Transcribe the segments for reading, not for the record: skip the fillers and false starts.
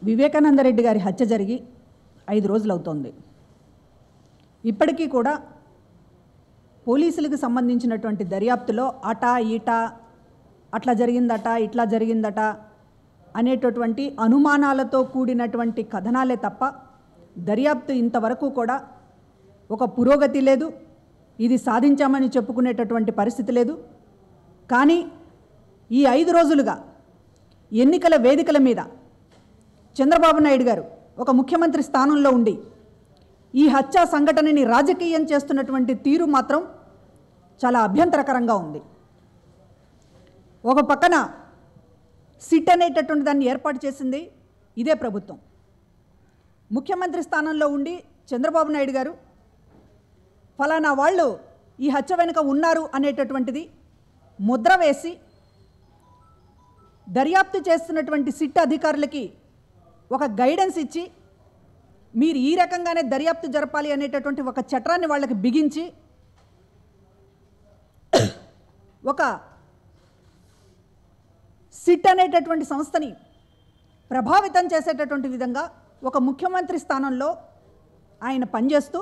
వివేకానందరెడ్డి గారి హత్య జరిగి 5 రోజులు అవుతోంది. ఇప్పటికీ కూడా పోలీసులకు సంబంధించినటువంటి దర్యాప్తులో అటా ఈటా అట్లా జరిగిందట ఇట్లా జరిగిందట అనేటటువంటి అనుమానాలతో కూడినటువంటి కథనాలే తప్ప దర్యాప్తు ఇంతవరకు కూడా ఒక పురోగతి లేదు. ఇది సాధించామని చెప్పుకునేటటువంటి పరిస్థితి లేదు. కానీ ఈ 5 రోజులుగా ఎన్నికల వేదికల మీద చంద్రబాబు నాయుడు గారు ఒక ముఖ్యమంత్రి స్థానంలో ఉండి ఈ హత్య సంఘటనని రాజకీయం చేస్తున్నటువంటి తీరు మాత్రం చాలా అభ్యంతరకరంగా ఉంది. ఒక పక్కన సిట్ అనేటటువంటి దాన్ని ఏర్పాటు చేసింది ఇదే ప్రభుత్వం. ముఖ్యమంత్రి స్థానంలో ఉండి చంద్రబాబు నాయుడు గారు ఫలానా వాళ్ళు ఈ హత్య వెనుక ఉన్నారు అనేటటువంటిది ముద్ర వేసి దర్యాప్తు చేస్తున్నటువంటి సిట్ అధికారులకి ఒక గైడెన్స్ ఇచ్చి మీరు ఈ రకంగానే దర్యాప్తు జరపాలి అనేటటువంటి ఒక చట్టాన్ని వాళ్ళకి బిగించి ఒక సిట్ అనేటటువంటి సంస్థని ప్రభావితం చేసేటటువంటి విధంగా ఒక ముఖ్యమంత్రి స్థానంలో ఆయన పనిచేస్తూ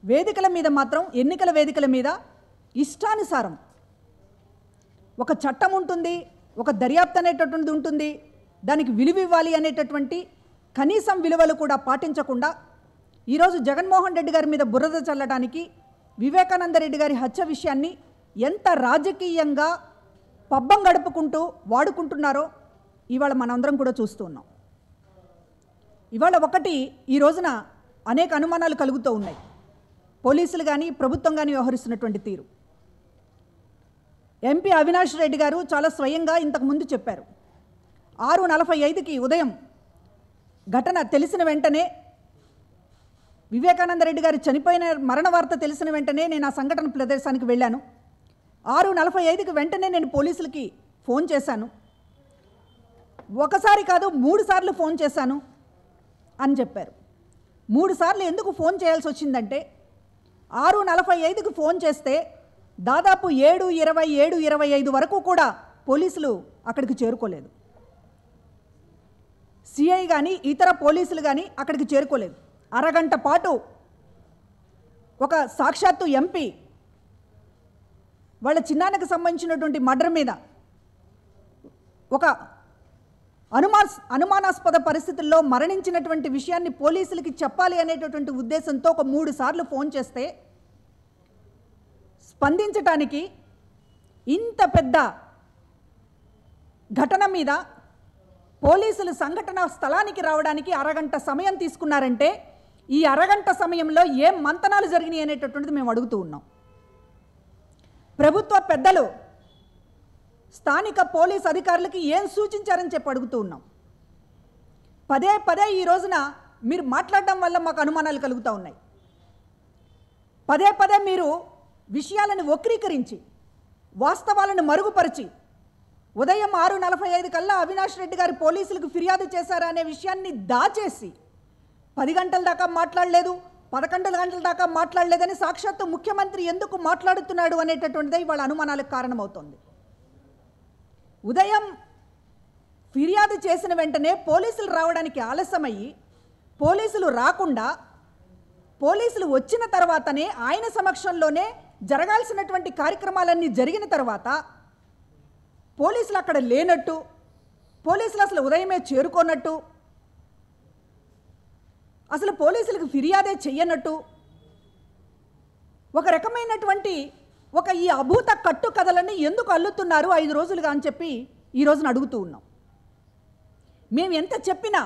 వేదికల మీద మాత్రం ఎన్నికల వేదికల మీద ఇష్టానుసారం ఒక చట్టం ఉంటుంది, ఒక దర్యాప్తు అనేటటువంటిది ఉంటుంది, దానికి విలువ ఇవ్వాలి అనేటటువంటి కనీసం విలువలు కూడా పాటించకుండా ఈరోజు జగన్మోహన్ రెడ్డి గారి మీద బురద చల్లడానికి వివేకానందరెడ్డి గారి హత్య విషయాన్ని ఎంత రాజకీయంగా పబ్బం గడుపుకుంటూ వాడుకుంటున్నారో ఇవాళ మనందరం కూడా చూస్తూ ఉన్నాం. ఇవాళ ఒకటి ఈ రోజున అనేక అనుమానాలు కలుగుతూ ఉన్నాయి. పోలీసులు కానీ ప్రభుత్వం కానీ వ్యవహరిస్తున్నటువంటి తీరు. ఎంపీ అవినాష్ రెడ్డి గారు చాలా స్వయంగా ఇంతకుముందు చెప్పారు. 6:45కి ఉదయం ఘటన తెలిసిన వెంటనే వివేకానందరెడ్డి గారు చనిపోయిన మరణ వార్త తెలిసిన వెంటనే నేను ఆ సంఘటన ప్రదేశానికి వెళ్ళాను. 6:45కి వెంటనే నేను పోలీసులకి ఫోన్ చేశాను. ఒకసారి కాదు 3 సార్లు ఫోన్ చేశాను అని చెప్పారు. 3 సార్లు ఎందుకు ఫోన్ చేయాల్సి వచ్చిందంటే 6:45కి ఫోన్ చేస్తే దాదాపు 7:20, 7:25 వరకు కూడా పోలీసులు అక్కడికి చేరుకోలేదు. సిఐ కానీ ఇతర పోలీసులు కానీ అక్కడికి చేరుకోలేదు. అరగంట పాటు ఒక సాక్షాత్తు ఎంపీ వాళ్ళ చిన్నానికి సంబంధించినటువంటి మర్డర్ మీద ఒక అనుమానాస్పద పరిస్థితుల్లో మరణించినటువంటి విషయాన్ని పోలీసులకి చెప్పాలి అనేటటువంటి ఉద్దేశంతో ఒక 3 సార్లు ఫోన్ చేస్తే స్పందించటానికి ఇంత పెద్ద ఘటన మీద పోలీసులు సంఘటన స్థలానికి రావడానికి అరగంట సమయం తీసుకున్నారంటే ఈ అరగంట సమయంలో ఏం మంతనాలు జరిగినాయి అనేటటువంటిది మేము అడుగుతూ ఉన్నాం. ప్రభుత్వ పెద్దలు స్థానిక పోలీస్ అధికారులకి ఏం సూచించారని చెప్పి అడుగుతూ ఉన్నాం. పదే ఈ రోజున మీరు మాట్లాడడం వల్ల మాకు అనుమానాలు కలుగుతూ ఉన్నాయి. పదే మీరు విషయాలను వక్రీకరించి వాస్తవాలను మరుగుపరిచి ఉదయం 6:45 కల్లా అవినాష్ రెడ్డి గారు పోలీసులకు ఫిర్యాదు చేశారా అనే విషయాన్ని దాచేసి 10 గంటల దాకా మాట్లాడలేదు, 11 గంటల దాకా మాట్లాడలేదని సాక్షాత్తు ముఖ్యమంత్రి ఎందుకు మాట్లాడుతున్నాడు అనేటటువంటిదే ఇవాళ అనుమానాలకు కారణమవుతోంది. ఉదయం ఫిర్యాదు చేసిన వెంటనే పోలీసులు రావడానికి ఆలస్యమయ్యి పోలీసులు రాకుండా పోలీసులు వచ్చిన తర్వాతనే ఆయన సమక్షంలోనే జరగాల్సినటువంటి కార్యక్రమాలన్నీ జరిగిన తర్వాత పోలీసులు అక్కడ లేనట్టు, పోలీసులు అసలు ఉదయమే చేరుకోనట్టు, అసలు పోలీసులకు ఫిర్యాదే చెయ్యనట్టు ఒక రకమైనటువంటి ఈ అభూత కట్టు కథలని ఎందుకు అల్లుతున్నారు 5 రోజులుగా అని చెప్పి ఈ రోజున అడుగుతూ ఉన్నాం. మేము ఎంత చెప్పినా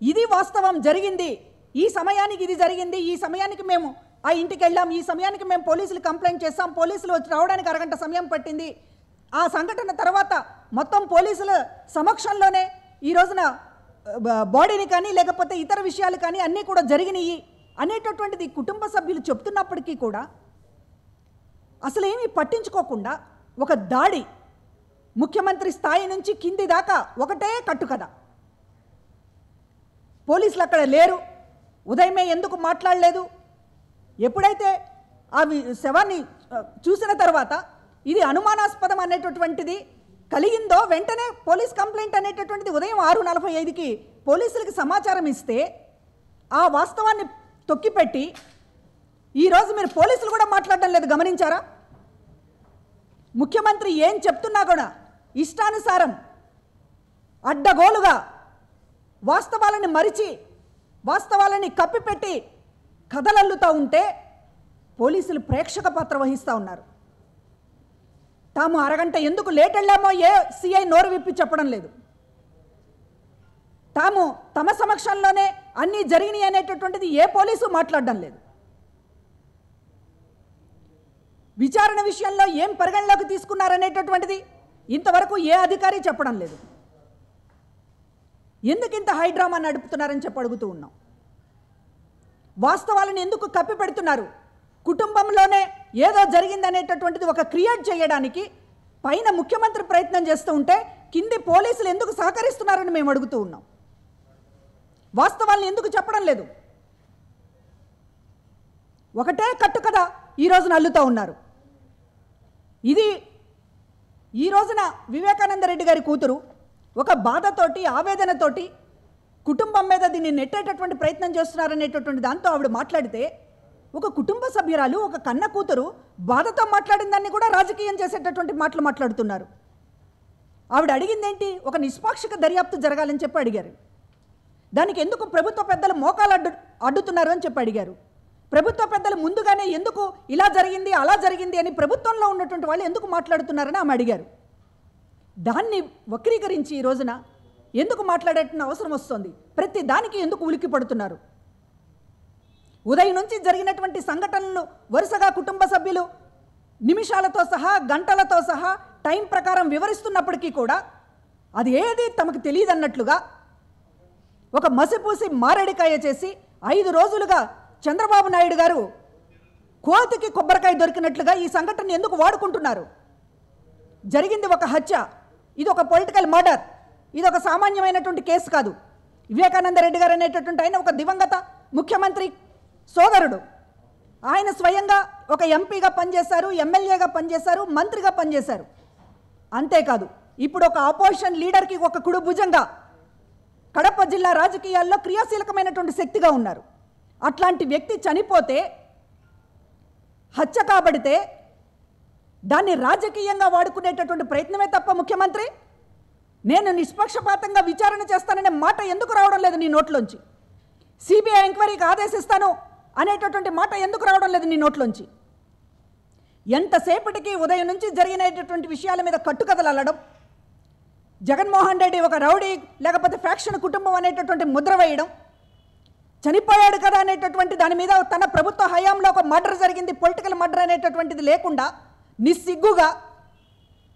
ఇది వాస్తవం జరిగింది, ఈ సమయానికి ఇది జరిగింది, ఈ సమయానికి మేము ఆ ఇంటికి వెళ్ళాం, ఈ సమయానికి మేము పోలీసులు కంప్లైంట్ చేస్తాం, పోలీసులు వచ్చి రావడానికి అరగంట సమయం పట్టింది, ఆ సంఘటన తర్వాత మొత్తం పోలీసుల సమక్షంలోనే ఈ రోజున బాడీని కానీ లేకపోతే ఇతర విషయాలు కానీ అన్నీ కూడా జరిగినాయి అనేటటువంటిది కుటుంబ సభ్యులు చెప్తున్నప్పటికీ కూడా అసలు ఏమీ పట్టించుకోకుండా ఒక దాడి ముఖ్యమంత్రి స్థాయి నుంచి కింది దాకా ఒకటే కట్టు కదా. పోలీసులు అక్కడ లేరు, ఉదయమే ఎందుకు మాట్లాడలేదు, ఎప్పుడైతే ఆ శవాన్ని చూసిన తర్వాత ఇది అనుమానాస్పదం అనేటటువంటిది కలిగిందో వెంటనే పోలీస్ కంప్లైంట్ అనేటటువంటిది ఉదయం 6:45కి పోలీసులకి సమాచారం ఇస్తే ఆ వాస్తవాన్ని తొక్కిపెట్టి ఈరోజు మీరు పోలీసులు కూడా మాట్లాడడం లేదు, గమనించారా? ముఖ్యమంత్రి ఏం చెప్తున్నా కూడా ఇష్టానుసారం అడ్డగోలుగా వాస్తవాలని మరిచి వాస్తవాలని కప్పిపెట్టి కథలల్లుతూ ఉంటే పోలీసులు ప్రేక్షక పాత్ర వహిస్తూ ఉన్నారు. తాము అరగంట ఎందుకు లేట్ వెళ్ళామో ఏ సిఐ నోరు విప్పి చెప్పడం లేదు. తాము తమ సమక్షంలోనే అన్నీ జరిగినాయి అనేటటువంటిది ఏ పోలీసు మాట్లాడడం లేదు. విచారణ విషయంలో ఏం పరిగణలోకి తీసుకున్నారనేటటువంటిది ఇంతవరకు ఏ అధికారి చెప్పడం లేదు. ఎందుకు ఇంత హైడ్రామా నడుపుతున్నారని చెప్పి అడుగుతూ ఉన్నాం. వాస్తవాలను ఎందుకు కప్పి పెడుతున్నారు? కుటుంబంలోనే ఏదో జరిగిందనేటటువంటిది ఒక క్రియేట్ చేయడానికి పైన ముఖ్యమంత్రి ప్రయత్నం చేస్తూ ఉంటే కింది పోలీసులు ఎందుకు సహకరిస్తున్నారని మేము అడుగుతూ ఉన్నాం. వాస్తవాలను ఎందుకు చెప్పడం లేదు? ఒకటే కట్టు కదా ఈ రోజున అల్లుతూ ఉన్నారు. ఇది ఈ రోజున వివేకానంద రెడ్డి గారి కూతురు ఒక బాధతోటి ఆవేదనతోటి కుటుంబం మీద దీన్ని నెట్టేటటువంటి ప్రయత్నం చేస్తున్నారనేటటువంటి దాంతో ఆవిడ మాట్లాడితే ఒక కుటుంబ సభ్యురాలు ఒక కన్న కూతురు బాధతో మాట్లాడిన దాన్ని కూడా రాజకీయం చేసేటటువంటి మాటలు మాట్లాడుతున్నారు. ఆవిడ అడిగింది ఏంటి? ఒక నిష్పాక్షిక దర్యాప్తు జరగాలని చెప్పి అడిగారు. దానికి ఎందుకు ప్రభుత్వ పెద్దలు మోకాలు అడ్డుతున్నారు అని చెప్పి అడిగారు. ప్రభుత్వ పెద్దలు ముందుగానే ఎందుకు ఇలా జరిగింది అలా జరిగింది అని ప్రభుత్వంలో ఉన్నటువంటి వాళ్ళు ఎందుకు మాట్లాడుతున్నారని ఆమె అడిగారు. దాన్ని వక్రీకరించి ఈ రోజున ఎందుకు మాట్లాడేట అవసరం వస్తుంది? ప్రతి దానికి ఎందుకు ఉలిక్కి పడుతున్నారు? ఉదయం నుంచి జరిగినటువంటి సంఘటనలు వరుసగా కుటుంబ సభ్యులు నిమిషాలతో సహా గంటలతో సహా టైం ప్రకారం వివరిస్తున్నప్పటికీ కూడా అది ఏది తమకు తెలియదన్నట్లుగా ఒక మసిపూసి మారేడికాయ చేసి 5 రోజులుగా చంద్రబాబు నాయుడు గారు కోతికి కొబ్బరికాయ దొరికినట్లుగా ఈ సంఘటన ఎందుకు వాడుకుంటున్నారు? జరిగింది ఒక హత్య, ఇది ఒక పొలిటికల్ మర్డర్, ఇది ఒక సామాన్యమైనటువంటి కేసు కాదు. వివేకానంద రెడ్డి గారు అనేటటువంటి ఆయన ఒక దివంగత ముఖ్యమంత్రి సోదరుడు. ఆయన స్వయంగా ఒక ఎంపీగా పనిచేశారు, ఎమ్మెల్యేగా పనిచేశారు, మంత్రిగా పనిచేశారు. అంతేకాదు ఇప్పుడు ఒక ఆపోజిషన్ లీడర్కి ఒక కుడి భుజంగా కడప జిల్లా రాజకీయాల్లో క్రియాశీలకమైనటువంటి శక్తిగా ఉన్నారు. అట్లాంటి వ్యక్తి చనిపోతే, హత్య కాబడితే దాన్ని రాజకీయంగా వాడుకునేటటువంటి ప్రయత్నమే తప్ప ముఖ్యమంత్రి నేను నిష్పక్షపాతంగా విచారణ చేస్తాననే మాట ఎందుకు రావడం లేదు నీ నోట్లోంచి? సిబిఐ ఎంక్వైరీకి ఆదేశిస్తాను అనేటటువంటి మాట ఎందుకు రావడం లేదు నీ నోట్లోంచి? ఎంతసేపటికి ఉదయం నుంచి జరిగినటువంటి విషయాల మీద కట్టుకథలు అల్లడం, జగన్మోహన్ రెడ్డి ఒక రౌడీ లేకపోతే ఫ్యాక్షన్ కుటుంబం అనేటటువంటి ముద్ర వేయడం, చనిపోయాడు కదా అనేటటువంటి దాని మీద తన ప్రభుత్వ హయాంలో ఒక మర్డర్ జరిగింది, పొలిటికల్ మర్డర్ అనేటటువంటిది లేకుండా నిస్సిగ్గుగా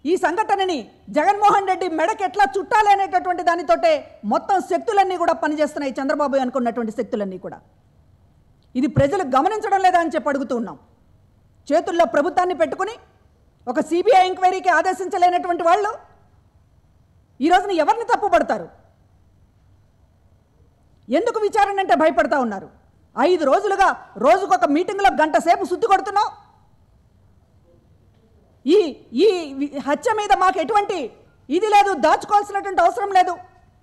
ఈ సంఘటనని జగన్మోహన్ రెడ్డి మెడకి ఎట్లా చుట్టాలి అనేటటువంటి దానితోటే మొత్తం శక్తులన్నీ కూడా పనిచేస్తున్నాయి, చంద్రబాబు అనుకున్నటువంటి శక్తులన్నీ కూడా. ఇది ప్రజలు గమనించడం లేదా అని చెప్పి అడుగుతూ ఉన్నాం. చేతుల్లో ప్రభుత్వాన్ని పెట్టుకుని ఒక సిబిఐ ఎంక్వైరీకి ఆదేశించలేనటువంటి వాళ్ళు ఈ రోజున ఎవరిని తప్పుపడతారు? ఎందుకు విచారణ అంటే భయపడతా ఉన్నారు? 5 రోజులుగా రోజుకొక మీటింగ్లో గంట సేపు సుత్తి కొడుతున్నావు. ఈ హత్య మీద మాకు ఎటువంటి ఇది లేదు, దాచుకోవాల్సినటువంటి అవసరం లేదు,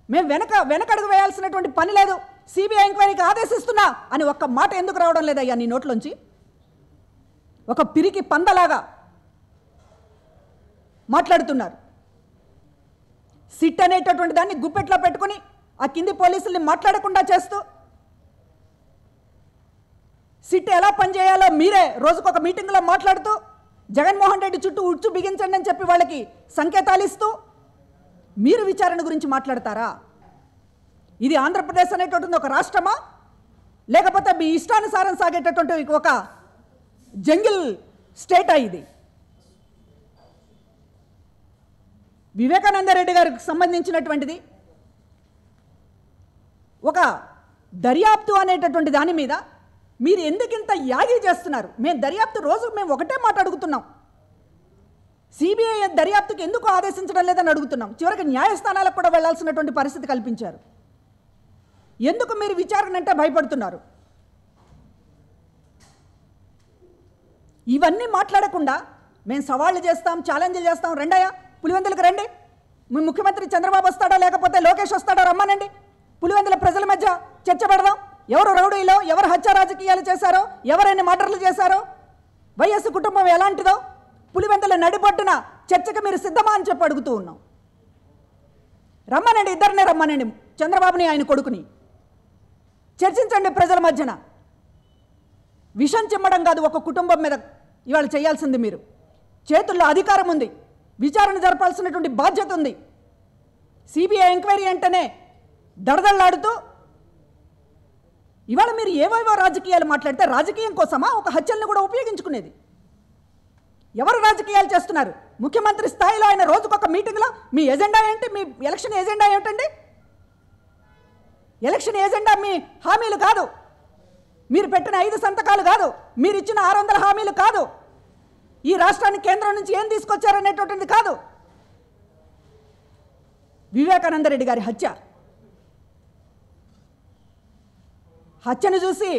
మేము వెనకడుగు వేయాల్సినటువంటి పని లేదు, సిబిఐ ఎంక్వైరీకి ఆదేశిస్తున్నా అని ఒక్క మాట ఎందుకు రావడం లేదయ్యా నీ నోట్లోంచి? ఒక పిరికి పందలాగా మాట్లాడుతున్నారు. సిట్ అనేటటువంటి దాన్ని గుప్పెట్లో పెట్టుకుని ఆ కింది పోలీసుల్ని మాట్లాడకుండా చేస్తూ సిట్ ఎలా పనిచేయాలో మీరే రోజుకొక మీటింగ్లో మాట్లాడుతూ జగన్మోహన్ రెడ్డి చుట్టూ ఉచ్చు బిగించండి అని చెప్పి వాళ్ళకి సంకేతాలు ఇస్తూ మీరు విచారణ గురించి మాట్లాడతారా? ఇది ఆంధ్రప్రదేశ్ అనేటటువంటి ఒక రాష్ట్రమా, లేకపోతే మీ ఇష్టానుసారం సాగేటటువంటి ఒక జంగిల్ స్టేటా ఇది? వివేకానంద రెడ్డి గారికి సంబంధించినటువంటిది ఒక దర్యాప్తు అనేటటువంటి దాని మీద మీరు ఎందుకింత యాగి చేస్తున్నారు? మేము దర్యాప్తు రోజు మేము ఒకటే మాట అడుగుతున్నాం, సిబిఐ దర్యాప్తుకి ఎందుకు ఆదేశించడం లేదని అడుగుతున్నాం. చివరికి న్యాయస్థానాలకు కూడా వెళ్లాల్సినటువంటి పరిస్థితి కల్పించారు. ఎందుకు మీరు విచారణ అంటే భయపడుతున్నారు? ఇవన్నీ మాట్లాడకుండా మేము సవాళ్ళు చేస్తాం, ఛాలెంజ్లు చేస్తాం, రెండయ్యా పులివెందులకు రండి, మీ ముఖ్యమంత్రి చంద్రబాబు వస్తాడో లేకపోతే లోకేష్ వస్తాడో రమ్మనండి. పులివెందుల ప్రజల మధ్య చర్చ పెడదాం. ఎవరు రౌడీలో, ఎవరు హత్య రాజకీయాలు చేశారో, ఎవరైనా మర్డర్లు చేశారో, వైఎస్ కుటుంబం ఎలాంటిదో పులివెందుల నడిపొట్టున చర్చకు మీరు సిద్ధమా అని చెప్పి అడుగుతూ ఉన్నాం. రమ్మనండి, ఇద్దరినే రమ్మనండి, చంద్రబాబుని ఆయన కొడుకుని చర్చించండి ప్రజల మధ్యన. విషం చిమ్మడం కాదు ఒక కుటుంబం మీద ఇవాళ చేయాల్సింది. మీరు చేతుల్లో అధికారం ఉంది, విచారణ జరపాల్సినటువంటి బాధ్యత ఉంది. సిబిఐ ఎంక్వైరీ అంటేనే దడదళ్లాడుతూ ఇవాళ మీరు ఏవేవో రాజకీయాలు మాట్లాడితే రాజకీయం కోసమా ఒక హత్యలను కూడా ఉపయోగించుకునేది? ఎవరు రాజకీయాలు చేస్తున్నారు? ముఖ్యమంత్రి స్థాయిలో ఆయన రోజుకొక మీటింగ్లో మీ ఎజెండా ఏంటి? మీ ఎలక్షన్ ఎజెండా ఏమిటండి? ఎలక్షన్ ఎజెండా మీ హామీలు కాదు, మీరు పెట్టిన 5 సంతకాలు కాదు, మీరు ఇచ్చిన 600 హామీలు కాదు, ఈ రాష్ట్రానికి కేంద్రం నుంచి ఏం తీసుకొచ్చారనేటువంటిది కాదు. వివేకానంద రెడ్డి గారి హత్యను చూసి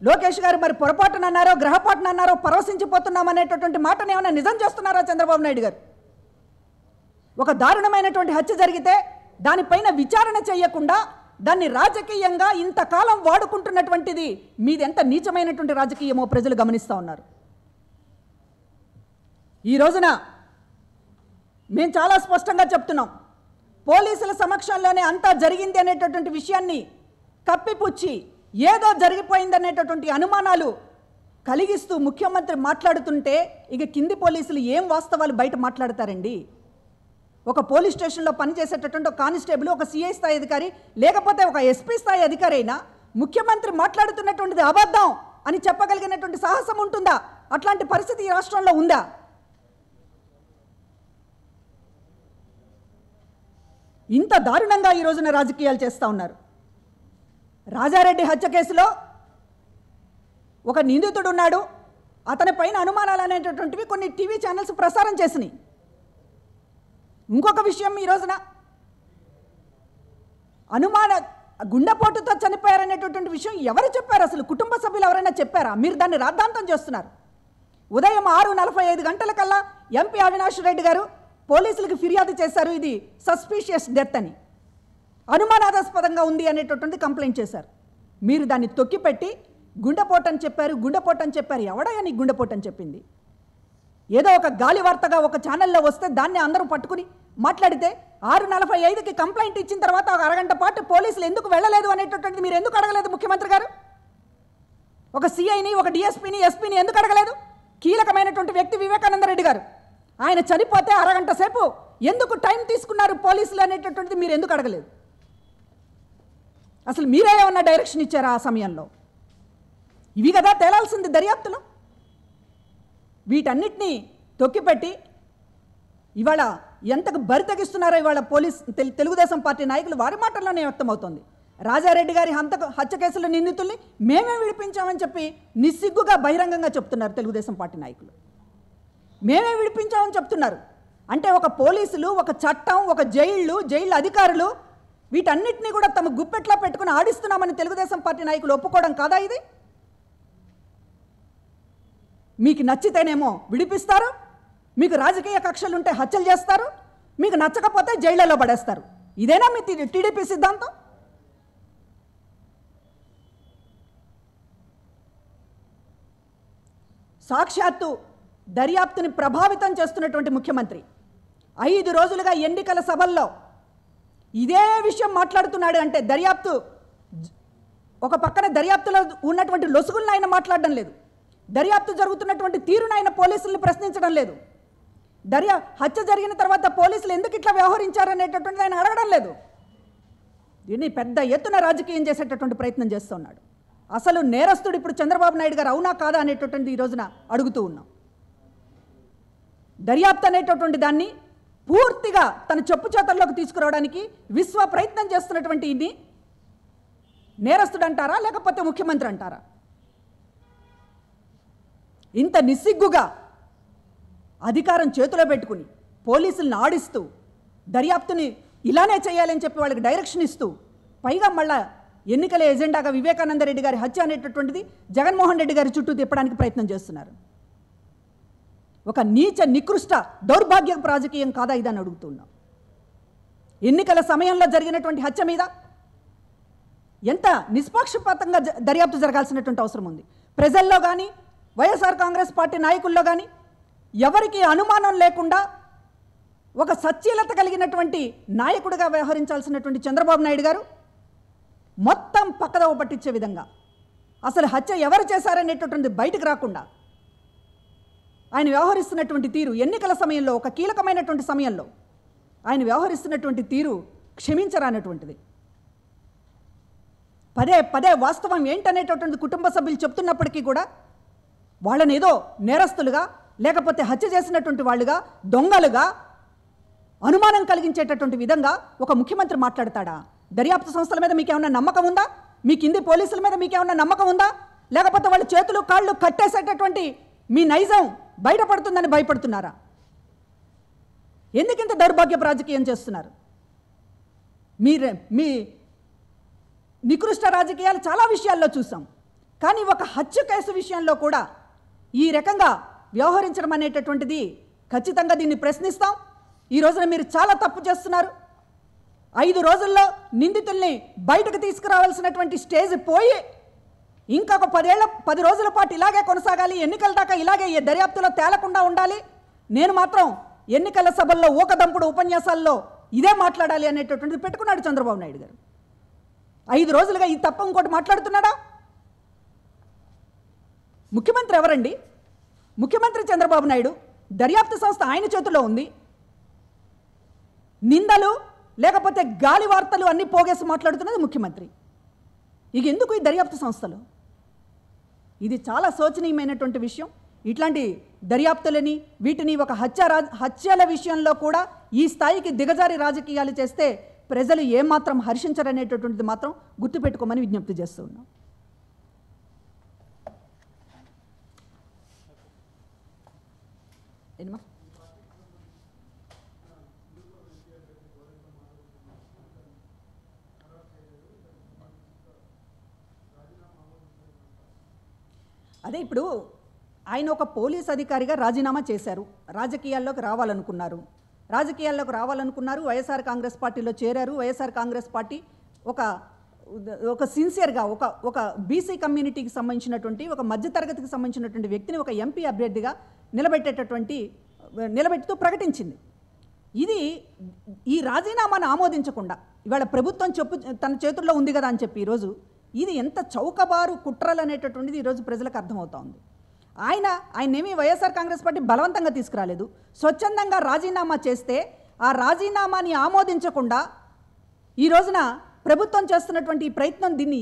లోకేష్ గారు మరి పొరపాటున అన్నారో గ్రహపాటున అన్నారో పరవశించిపోతున్నామనేటటువంటి మాటను ఏమైనా నిజం చేస్తున్నారా చంద్రబాబు నాయుడు గారు? ఒక దారుణమైనటువంటి హత్య జరిగితే దానిపైన విచారణ చేయకుండా దాన్ని రాజకీయంగా ఇంతకాలం వాడుకుంటున్నటువంటిది మీది ఎంత నీచమైనటువంటి రాజకీయమో ప్రజలు గమనిస్తూ ఉన్నారు. ఈ రోజున మేము చాలా స్పష్టంగా చెప్తున్నాం, పోలీసుల సమక్షంలోనే అంతా జరిగింది అనేటటువంటి విషయాన్ని కప్పిపుచ్చి ఏదో జరిగిపోయిందనేటటువంటి అనుమానాలు కలిగిస్తూ ముఖ్యమంత్రి మాట్లాడుతుంటే ఇక కింది పోలీసులు ఏం వాస్తవాలు బయట మాట్లాడతారండి? ఒక పోలీస్ స్టేషన్లో పనిచేసేటటువంటి ఒక కానిస్టేబుల్, ఒక సిఐ స్థాయి అధికారి, లేకపోతే ఒక ఎస్పీ స్థాయి అధికారి అయినా ముఖ్యమంత్రి మాట్లాడుతున్నటువంటిది అబద్ధం అని చెప్పగలిగినటువంటి సాహసం ఉంటుందా? అట్లాంటి పరిస్థితి ఈ రాష్ట్రంలో ఉందా? ఇంత దారుణంగా ఈ రోజున రాజకీయాలు చేస్తూ ఉన్నారు. రాజారెడ్డి హత్య కేసులో ఒక నిందితుడు ఉన్నాడు, అతని పైన అనుమానాలు అనేటటువంటివి కొన్ని టీవీ ఛానల్స్ ప్రసారం చేసినాయి. ఇంకొక విషయం, ఈ రోజున గుండెపోటుతో చనిపోయారనేటటువంటి విషయం ఎవరు చెప్పారు? అసలు కుటుంబ సభ్యులు ఎవరైనా చెప్పారా? మీరు దాన్ని రాద్ధాంతం చేస్తున్నారు. ఉదయం 6:45 గంటలకల్లా ఎంపీ అవినాష్ రెడ్డి గారు పోలీసులకు ఫిర్యాదు చేశారు, ఇది సస్పీషియస్ డెత్ అని, అనుమానాస్పదంగా ఉంది అనేటటువంటి కంప్లైంట్ చేశారు. మీరు దాన్ని తొక్కిపెట్టి గుండెపోటు అని చెప్పారు. ఎవడయ్యా నీకు గుండెపోటు అని చెప్పింది? ఏదో ఒక గాలి వార్తగా ఒక ఛానల్లో వస్తే దాన్ని అందరూ పట్టుకుని మాట్లాడితే 6:45కి కంప్లైంట్ ఇచ్చిన తర్వాత ఒక అరగంట పాటు పోలీసులు ఎందుకు వెళ్ళలేదు అనేటటువంటిది మీరు ఎందుకు అడగలేదు ముఖ్యమంత్రి గారు? ఒక సిఐని, ఒక డిఎస్పీని, ఎస్పీని ఎందుకు అడగలేదు? కీలకమైనటువంటి వ్యక్తి వివేకానంద రెడ్డి గారు, ఆయన చనిపోతే అరగంట సేపు ఎందుకు టైం తీసుకున్నారు పోలీసులు అనేటటువంటిది మీరు ఎందుకు అడగలేదు? అసలు మీరే ఏమన్నా డైరెక్షన్ ఇచ్చారా ఆ సమయంలో? ఇవి కదా తేలాల్సింది దర్యాప్తులో. వీటన్నిటినీ తొక్కిపెట్టి ఇవాళ ఎంతకు బరి తెగిస్తున్నారో ఇవాళ తెలుగుదేశం పార్టీ నాయకులు వారి మాటల్లోనే వ్యక్తమవుతోంది. రాజారెడ్డి గారి హత్య కేసులో నిందితుల్ని మేమే విడిపించామని చెప్పి నిస్సిగ్గుగా బహిరంగంగా చెప్తున్నారు తెలుగుదేశం పార్టీ నాయకులు. మేమే విడిపించామని చెప్తున్నారు. అంటే ఒక పోలీసులు, ఒక చట్టం, ఒక జైళ్ళు అధికారులు వీటన్నిటినీ కూడా తమ గుప్పెట్లో పెట్టుకుని ఆడిస్తున్నామని తెలుగుదేశం పార్టీ నాయకులు ఒప్పుకోవడం కాదా ఇది? మీకు నచ్చితేనేమో విడిపిస్తారు, మీకు రాజకీయ కక్షలుంటే హత్యలు చేస్తారు, మీకు నచ్చకపోతే జైళ్లలో పడేస్తారు. ఇదేనా మీ టీడీపీ సిద్ధాంతం? సాక్షాత్తు దర్యాప్తుని ప్రభావితం చేస్తున్నటువంటి ముఖ్యమంత్రి 5 రోజులుగా ఎన్నికల సభల్లో ఇదే విషయం మాట్లాడుతున్నాడు. అంటే దర్యాప్తు ఒక పక్కన దర్యాప్తులో ఉన్నటువంటి లొసుగులను ఆయన మాట్లాడడం లేదు, దర్యాప్తు జరుగుతున్నటువంటి తీరును ఆయన పోలీసుల్ని ప్రశ్నించడం లేదు, హత్య జరిగిన తర్వాత పోలీసులు ఎందుకు ఇట్లా వ్యవహరించారనేటటువంటిది ఆయన అడగడం లేదు. దీన్ని పెద్ద ఎత్తున రాజకీయం చేసేటటువంటి ప్రయత్నం చేస్తున్నాడు. అసలు నేరస్తుడు ఇప్పుడు చంద్రబాబు నాయుడు గారు అవునా కాదా అనేటటువంటిది ఈ రోజున అడుగుతూ ఉన్నాం. దర్యాప్తు అనేటటువంటి దాన్ని పూర్తిగా తన చెప్పు చేతల్లోకి తీసుకురావడానికి విశ్వ ప్రయత్నం చేస్తున్నటువంటి ఇన్ని నేరస్తుడు అంటారా లేకపోతే ముఖ్యమంత్రి అంటారా? ఇంత నిస్సిగ్గుగా అధికారం చేతిలో పెట్టుకుని పోలీసులను ఆడిస్తూ దర్యాప్తుని ఇలానే చేయాలని చెప్పి వాళ్ళకి డైరెక్షన్ ఇస్తూ పైగా మళ్ళా ఎన్నికల ఎజెండాగా వివేకానంద రెడ్డి గారి హత్య అనేటటువంటిది జగన్మోహన్ రెడ్డి గారి చుట్టూ తిప్పడానికి ప్రయత్నం చేస్తున్నారు. ఒక నీచ నికృష్ట దౌర్భాగ్యపు రాజకీయం కాదా ఇదని అడుగుతున్నాం. ఎన్నికల సమయంలో జరిగినటువంటి హత్య మీద ఎంత నిష్పక్షపాతంగా దర్యాప్తు జరగాల్సినటువంటి అవసరం ఉంది. ప్రజల్లో కానీ వైఎస్ఆర్ కాంగ్రెస్ పార్టీ నాయకుల్లో కానీ ఎవరికి అనుమానం లేకుండా ఒక సచ్చీలత కలిగినటువంటి నాయకుడిగా వ్యవహరించాల్సినటువంటి చంద్రబాబు నాయుడు గారు మొత్తం పక్కదోవ పట్టించే విధంగా, అసలు హత్య ఎవరు చేశారనేటటువంటి బయటకు రాకుండా ఆయన వ్యవహరిస్తున్నటువంటి తీరు, ఎన్నికల సమయంలో ఒక కీలకమైనటువంటి సమయంలో ఆయన వ్యవహరిస్తున్నటువంటి తీరు క్షమించరానటువంటిది. పదే పదే వాస్తవం ఏంటనేటటువంటి కుటుంబ సభ్యులు చెప్తున్నప్పటికీ కూడా వాళ్ళని ఏదో నేరస్తులుగా, లేకపోతే హత్య చేసినటువంటి వాళ్ళుగా, దొంగలుగా అనుమానం కలిగించేటటువంటి విధంగా ఒక ముఖ్యమంత్రి మాట్లాడతాడా? దర్యాప్తు సంస్థల మీద మీకేమన్నా నమ్మకం ఉందా? మీ కింది పోలీసుల మీద మీకేమన్నా నమ్మకం ఉందా? లేకపోతే వాళ్ళ చేతులు కాళ్ళు కట్టేసేటటువంటి మీ నైజం బయటపడుతుందని భయపడుతున్నారా? ఎందుకింత దౌర్భాగ్యపు రాజకీయం చేస్తున్నారు? మీ నికృష్ట రాజకీయాలు చాలా విషయాల్లో చూసాం. కానీ ఒక హత్య కేసు విషయంలో కూడా ఈ రకంగా వ్యవహరించడం అనేటటువంటిది ఖచ్చితంగా దీన్ని ప్రశ్నిస్తాం. ఈ రోజున మీరు చాలా తప్పు చేస్తున్నారు. 5 రోజుల్లో నిందితుల్ని బయటకు తీసుకురావాల్సినటువంటి స్టేజ్ పోయి ఇంకొక 10 రోజుల పాటు ఇలాగే కొనసాగాలి, ఎన్నికల దాకా ఇలాగే ఈ దర్యాప్తులో తేలకుండా ఉండాలి, నేను మాత్రం ఎన్నికల సభల్లో ఊకదంపుడు ఉపన్యాసాల్లో ఇదే మాట్లాడాలి అనేటటువంటిది పెట్టుకున్నాడు చంద్రబాబు నాయుడు గారు. 5 రోజులుగా ఈ తప్ప ఇంకోటి మాట్లాడుతున్నాడా? ముఖ్యమంత్రి ఎవరండి? ముఖ్యమంత్రి చంద్రబాబు నాయుడు. దర్యాప్తు సంస్థ ఆయన చేతిలో ఉంది. నిందలు లేకపోతే గాలి వార్తలు అన్నీ పోగేసి మాట్లాడుతున్నది ముఖ్యమంత్రి. ఇక ఎందుకు ఈ దర్యాప్తు సంస్థలు? ఇది చాలా శోచనీయమైనటువంటి విషయం. ఇట్లాంటి దర్యాప్తులని, వీటిని ఒక హత్యల విషయంలో కూడా ఈ స్థాయికి దిగజారి రాజకీయాలు చేస్తే ప్రజలు ఏమాత్రం హర్షించరనేటటువంటిది మాత్రం గుర్తుపెట్టుకోమని విజ్ఞప్తి చేస్తూ ఉన్నాం. ఏమా అదే ఇప్పుడు ఆయన ఒక పోలీస్ అధికారిగా రాజీనామా చేశారు, రాజకీయాల్లోకి రావాలనుకున్నారు, వైఎస్ఆర్ కాంగ్రెస్ పార్టీలో చేరారు. వైఎస్ఆర్ కాంగ్రెస్ పార్టీ ఒక సిన్సియర్గా ఒక బీసీ కమ్యూనిటీకి సంబంధించినటువంటి, ఒక మధ్యతరగతికి సంబంధించినటువంటి వ్యక్తిని ఒక ఎంపీ అభ్యర్థిగా నిలబెట్టుతూ ప్రకటించింది. ఈ రాజీనామాను ఆమోదించకుండా ఇవాళ ప్రభుత్వం తన చేతుల్లో ఉంది కదా అని చెప్పి ఈరోజు ఇది ఎంత చౌకబారు కుట్రలు అనేటటువంటిది ఈరోజు ప్రజలకు అర్థమవుతా ఉంది. ఆయనేమీ వైఎస్ఆర్ కాంగ్రెస్ పార్టీ బలవంతంగా తీసుకురాలేదు. స్వచ్ఛందంగా రాజీనామా చేస్తే ఆ రాజీనామాని ఆమోదించకుండా ఈ రోజున ప్రభుత్వం చేస్తున్నటువంటి ఈ ప్రయత్నం, దీన్ని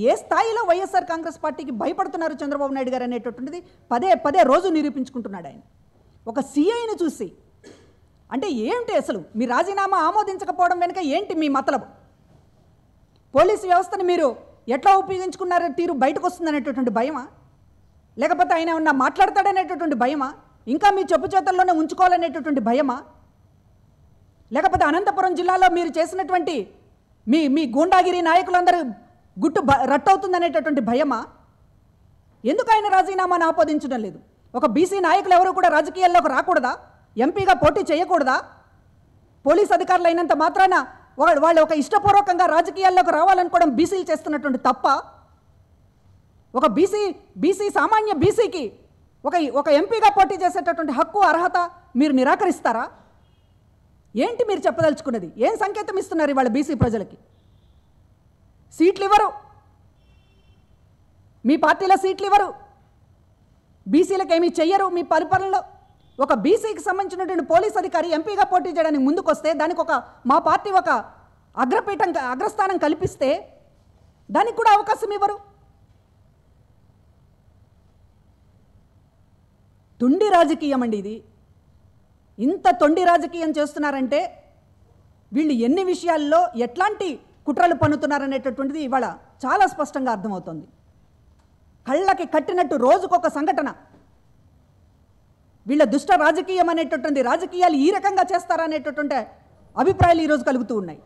ఏ స్థాయిలో వైఎస్ఆర్ కాంగ్రెస్ పార్టీకి భయపడుతున్నారు చంద్రబాబు నాయుడు గారు అనేటటువంటిది పదే రోజు నిరూపించుకుంటున్నాడు ఆయన. ఒక సిఐని చూసి అంటే ఏంటి అసలు మీ రాజీనామా ఆమోదించకపోవడం వెనుక ఏంటి మీ మతలబు? పోలీసు వ్యవస్థను మీరు ఎట్లా ఉపయోగించుకున్నారో తీరు బయటకు వస్తుందనేటటువంటి భయమా? లేకపోతే ఆయన ఏమన్నా మాట్లాడతాడనేటటువంటి భయమా? ఇంకా మీ చెప్పు చేతల్లోనే ఉంచుకోవాలనేటటువంటి భయమా? లేకపోతే అనంతపురం జిల్లాలో మీరు చేసినటువంటి మీ గూండాగిరి నాయకులందరూ గుట్టు రట్టవుతుందనేటటువంటి భయమా? ఎందుకు ఆయన రాజీనామాను ఆమోదించడం లేదు? ఒక బీసీ నాయకులు ఎవరు కూడా రాజకీయాల్లోకి రాకూడదా? ఎంపీగా పోటీ చేయకూడదా? పోలీస్ అధికారులు అయినంత మాత్రాన వాళ్ళు ఒక ఇష్టపూర్వకంగా రాజకీయాల్లోకి రావాలనుకోవడం బీసీలు చేస్తున్నటువంటి తప్ప? ఒక బీసీ సామాన్య బీసీకి ఒక ఎంపీగా పోటీ చేసేటటువంటి హక్కు, అర్హత మీరు నిరాకరిస్తారా? ఏంటి మీరు చెప్పదలుచుకున్నది? ఏం సంకేతం ఇస్తున్నారు ఇవాళ బీసీ ప్రజలకి? సీట్లు ఇవ్వరు, మీ పార్టీలో సీట్లు ఇవ్వరు, బీసీలకు ఏమీ చెయ్యరు మీ పరిపాలనలో. ఒక బీసీకి సంబంధించినటువంటి పోలీస్ అధికారి ఎంపీగా పోటీ చేయడానికి ముందుకు వస్తే దానికి మా పార్టీ ఒక అగ్రస్థానం కల్పిస్తే దానికి కూడా అవకాశం ఇవ్వరు. తొండి రాజకీయం అండి ఇది. ఇంత తొండి రాజకీయం చేస్తున్నారంటే వీళ్ళు ఎన్ని విషయాల్లో ఎట్లాంటి కుట్రలు పన్నుతున్నారనేటటువంటిది ఇవాళ చాలా స్పష్టంగా అర్థమవుతుంది. కళ్ళకి కట్టినట్టు రోజుకొక సంఘటన. వీళ్ళ దుష్ట రాజకీయం అనేటటువంటి రాజకీయాలు ఈ రకంగా చేస్తారనేటటువంటి అభిప్రాయాలు ఈరోజు కలుగుతూ ఉన్నాయి.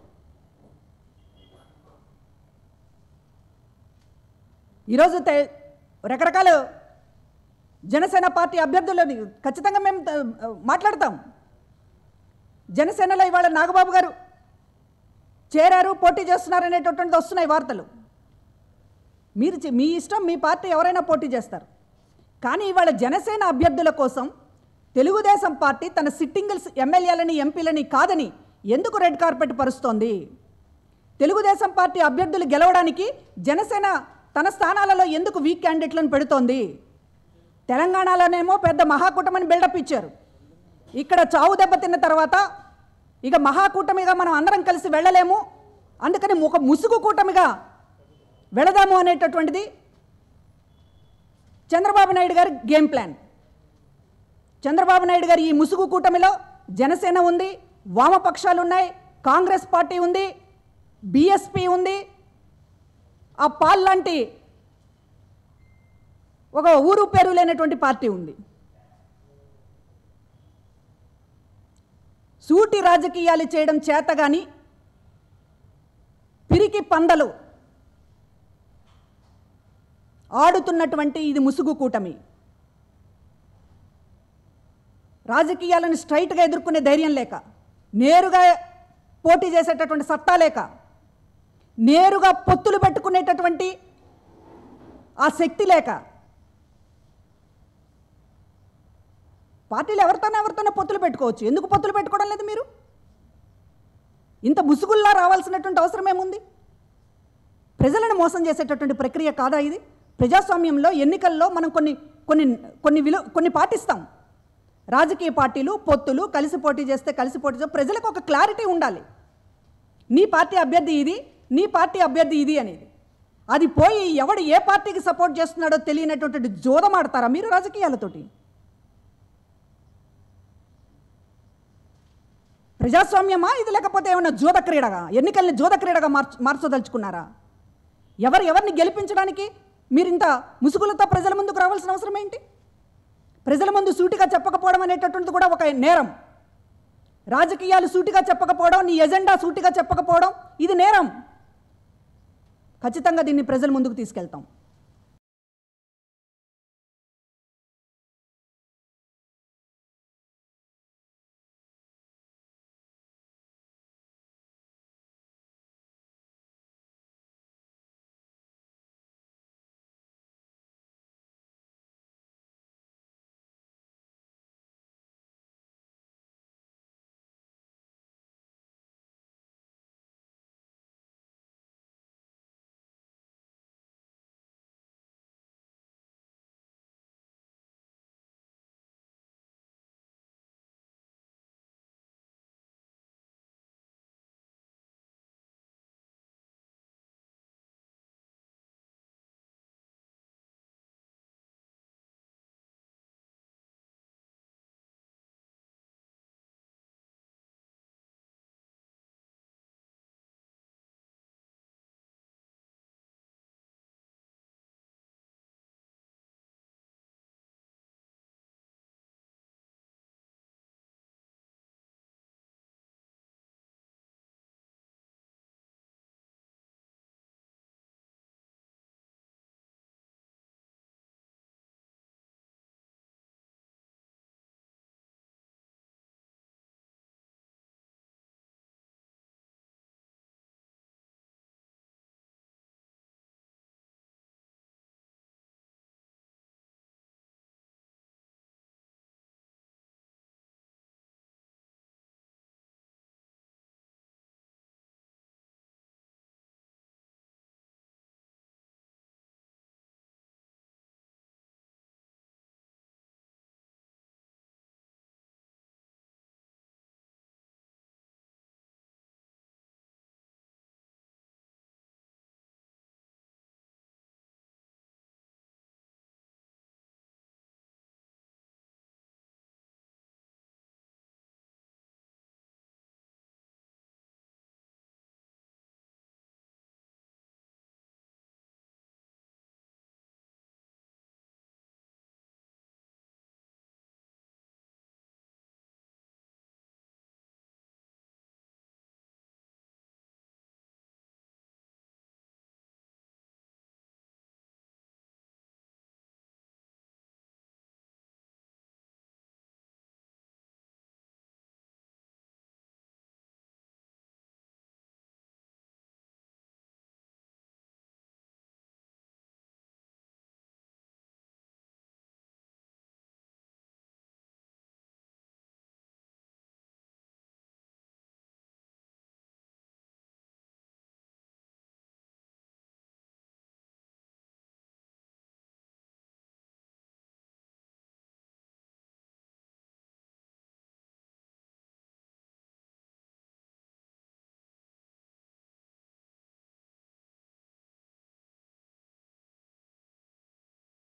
ఈరోజు రకరకాల జనసేన పార్టీ అభ్యర్థులని ఖచ్చితంగా మేము మాట్లాడతాం. జనసేనలో ఇవాళ నాగబాబు గారు చేరారు, పోటీ చేస్తున్నారు అనేటటువంటిది వస్తున్నాయి వార్తలు. మీ ఇష్టం, మీ పార్టీ ఎవరైనా పోటీ చేస్తారు. కానీ ఇవాళ జనసేన అభ్యర్థుల కోసం తెలుగుదేశం పార్టీ తన సిట్టింగ్ ఎమ్మెల్యేలని, ఎంపీలని కాదని ఎందుకు రెడ్ కార్పెట్ పరుస్తోంది? తెలుగుదేశం పార్టీ అభ్యర్థులు గెలవడానికి జనసేన తన స్థానాలలో ఎందుకు వీక్ క్యాండిడేట్లను పెడుతోంది? తెలంగాణలోనేమో పెద్ద మహాకూటమిని బిల్డప్ ఇచ్చారు. ఇక్కడ చావు దెబ్బ తిన్న తర్వాత ఇక మహాకూటమిగా మనం అందరం కలిసి వెళ్ళలేము, అందుకని ఒక ముసుగు కూటమిగా వెళదాము అనేటటువంటిది చంద్రబాబు నాయుడు గారి గేమ్ ప్లాన్. చంద్రబాబు నాయుడు గారి ఈ ముసుగు కూటమిలో జనసేన ఉంది, వామపక్షాలు ఉన్నాయి, కాంగ్రెస్ పార్టీ ఉంది, బీఎస్పీ ఉంది, ఆ పాల్ లాంటి ఒక ఊరు పేరు లేనటువంటి పార్టీ ఉంది. సూటి రాజకీయాలు చేయడం చేతగాని పిరికి పందలు ఆడుతున్నటువంటి ఇది ముసుగు కూటమి. రాజకీయాలను స్ట్రైట్గా ఎదుర్కొనే ధైర్యం లేక, నేరుగా పోటీ చేసేటటువంటి సత్తా లేక, నేరుగా పొత్తులు పెట్టుకునేటటువంటి ఆ శక్తి లేక, పార్టీలు ఎవరితోనే పొత్తులు పెట్టుకోవచ్చు, ఎందుకు పొత్తులు పెట్టుకోవడం లేదు మీరు? ఇంత ముసుగుల్లా రావాల్సినటువంటి అవసరం ఏముంది? ప్రజలను మోసం చేసేటటువంటి ప్రక్రియ కాదా ఇది? ప్రజాస్వామ్యంలో ఎన్నికల్లో మనం కొన్ని పాటిస్తాం. రాజకీయ పార్టీలు పొత్తులు, కలిసి పోటీ చేస్తే ప్రజలకు ఒక క్లారిటీ ఉండాలి. నీ పార్టీ అభ్యర్థి ఇది, నీ పార్టీ అభ్యర్థి ఇది అనేది. అది పోయి ఎవడు ఏ పార్టీకి సపోర్ట్ చేస్తున్నాడో తెలియనటువంటి జోదమాడతారా మీరు రాజకీయాలతోటి? ప్రజాస్వామ్యమా ఇది, లేకపోతే ఏమన్నా జోద క్రీడగా, ఎన్నికల్ని జోద క్రీడగా మార్చదలుచుకున్నారా? ఎవరిని గెలిపించడానికి మీరు ఇంత ముసుగులతో ప్రజల ముందుకు రావాల్సిన అవసరం ఏంటి? ప్రజల ముందు సూటిగా చెప్పకపోవడం అనేటటువంటిది కూడా ఒక నేరం. రాజకీయాలు సూటిగా చెప్పకపోవడం, నీ ఎజెండా సూటిగా చెప్పకపోవడం ఇది నేరం. ఖచ్చితంగా దీన్ని ప్రజల ముందుకు తీసుకెళ్తాం.